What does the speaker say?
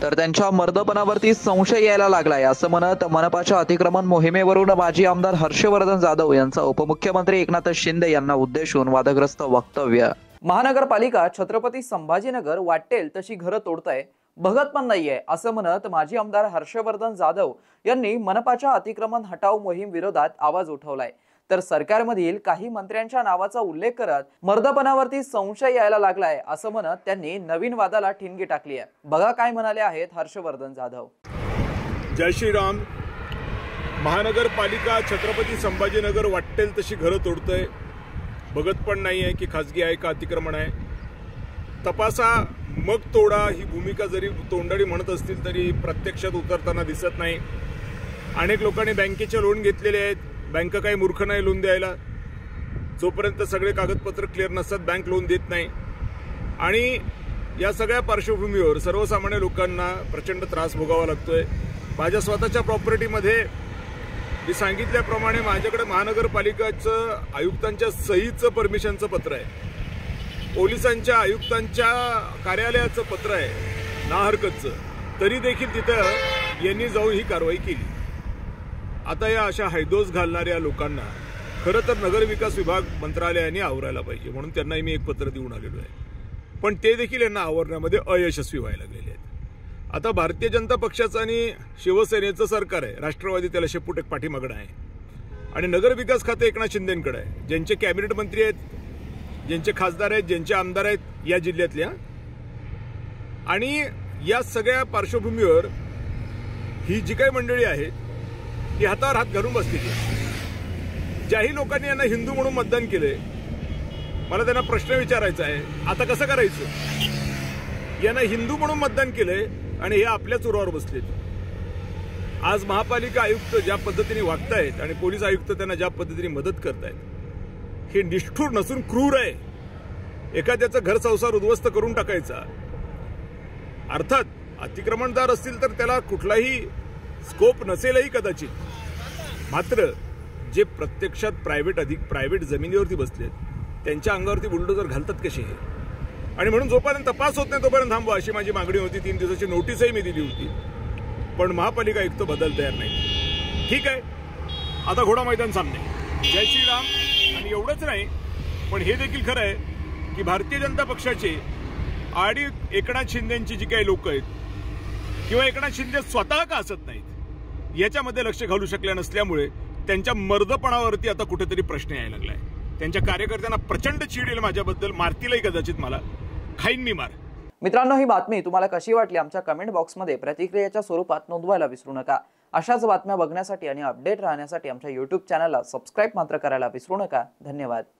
तर त्यांच्या मर्दपणावरती संशय यायला लागलाय असं म्हणत मनपाच्या अतिक्रमण मोहिमेवरून माजी आमदार हर्षवर्धन जाधव यांचा उपमुख्यमंत्री एकनाथ शिंदे यांना उद्देशून वादग्रस्त वक्तव्य। महानगरपालिका छत्रपती संभाजीनगर वाटेल तशी घरं तोडताय, बघत पण नाहीये असं म्हणत माजी आमदार हर्षवर्धन जाधव यांनी मनपाच्या अतिक्रमण हटाव मोहीम विरोधात आवाज उठवलाय। तर सरकारमधील काही मंत्र्यांच्या नावाचा उल्लेख करत मर्दपणावरती संशय यायला लागलाय असं म्हणत त्यांनी नवीन वादाला ठिणगी टाकली आहे। बघा काय म्हणाले आहेत हर्षवर्धन जाधव। जय श्रीराम। महानगरपालिका छत्रपती संभाजीनगर वाटेल तशी घरं तोडतंय, बघत पण नाही आहे की खासगी आहे का अतिक्रमण आहे। तपासा मग तोडा ही भूमिका जरी तोंडाळी म्हणत असतील तरी प्रत्यक्षात उतरताना दिसत नाही। अनेक लोकांनी बँकेचे लोन घेतलेले आहेत, बँक काही मूर्ख नाही लोन द्यायला। जोपर्यंत सगळे कागदपत्र क्लिअर नसतात बँक लोन देत नाही। आणि या सगळ्या पार्श्वभूमीवर सर्वसामान्य लोकांना प्रचंड त्रास भोगावा लागतोय। माझ्या स्वतःच्या प्रॉपर्टीमध्ये मी सांगितल्याप्रमाणे माझ्याकडे महानगरपालिकाचं आयुक्तांच्या सहीचं परमिशनचं पत्र आहे, पोलिसांच्या आयुक्तांच्या कार्यालयाचं पत्र आहे ना हरकतचं, तरी देखील तिथं यांनी जाऊन ही कारवाई केली। आता या अशा हैदोस घालणाऱ्या लोकांना खरं तर नगरविकास विभाग मंत्रालयाने आवरायला पाहिजे, म्हणून त्यांनाही मी एक पत्र देऊन आलेलो आहे, पण ते देखील यांना आवरण्यामध्ये अयशस्वी व्हायला गेले आहेत। आता भारतीय जनता पक्षाचं आणि शिवसेनेचं सरकार आहे, राष्ट्रवादी त्याला शेपूट एक पाठीमागणं आहे, आणि नगरविकास खाते एकनाथ शिंदेंकडे आहे, ज्यांचे कॅबिनेट मंत्री आहेत, ज्यांचे खासदार आहेत, ज्यांचे आमदार आहेत या जिल्ह्यातल्या। आणि या सगळ्या पार्श्वभूमीवर ही जी काही मंडळी आहेत ती हातावर हात घालून बसलेली आहे। ज्याही लोकांनी यांना हिंदू म्हणून मतदान केलंय, मला त्यांना प्रश्न विचारायचा आहे, आता कसं करायचं? यांना हिंदू म्हणून मतदान केलंय आणि हे आपल्याच उरावर बसलेत। आज महापालिका आयुक्त ज्या पद्धतीने वागतायत आणि पोलीस आयुक्त त्यांना ज्या पद्धतीने मदत करतायत, हे निष्ठुर नसून क्रूर आहे। एखाद्याचं घर संसार उद्ध्वस्त करून टाकायचा। अर्थात अतिक्रमणदार असतील तर त्याला कुठलाही स्कोप नसेलही कदाचित, मात्र जे प्रत्यक्षात प्रायव्हेट जमिनीवरती बसलेत त्यांच्या अंगावरती बुलडोजर घालतात कसे हे? आणि म्हणून जोपर्यंत तपास होत नाही तोपर्यंत थांबवा अशी माझी मागणी होती। 3 दिवसाची नोटीसही मी दिली होती, पण महापालिका आयुक्त बदल तयार नाही। ठीक आहे, आता घोडा मैदान सामने। जय श्रीराम। आणि एवढंच नाही, पण हे देखील खरं आहे की भारतीय जनता पक्षाचे आणि एकनाथ शिंदेची जी काही लोक आहेत किंवा एकनाथ शिंदे स्वतः का असत नाहीत याच्यामध्ये लक्ष घालू शकल्या नसल्यामुळे त्यांच्या मर्दपणावरती आता कुठेतरी प्रश्न यायला लागलाय। त्यांच्या कार्यकर्त्यांना प्रचंड चीड येईल माझ्याबद्दल, मारतीलही कदाचित मला, खाईन मी मार। मित्रांनो, ही बातमी तुम्हाला कशी वाटली आमच्या कमेंट बॉक्समध्ये प्रतिक्रियेच्या स्वरूपात नोंदवायला विसरू नका। अशाच बातम्या बघण्यासाठी आणि अपडेट राहण्यासाठी आमच्या YouTube चॅनलला सबस्क्राईब मात्र करायला विसरू नका। धन्यवाद।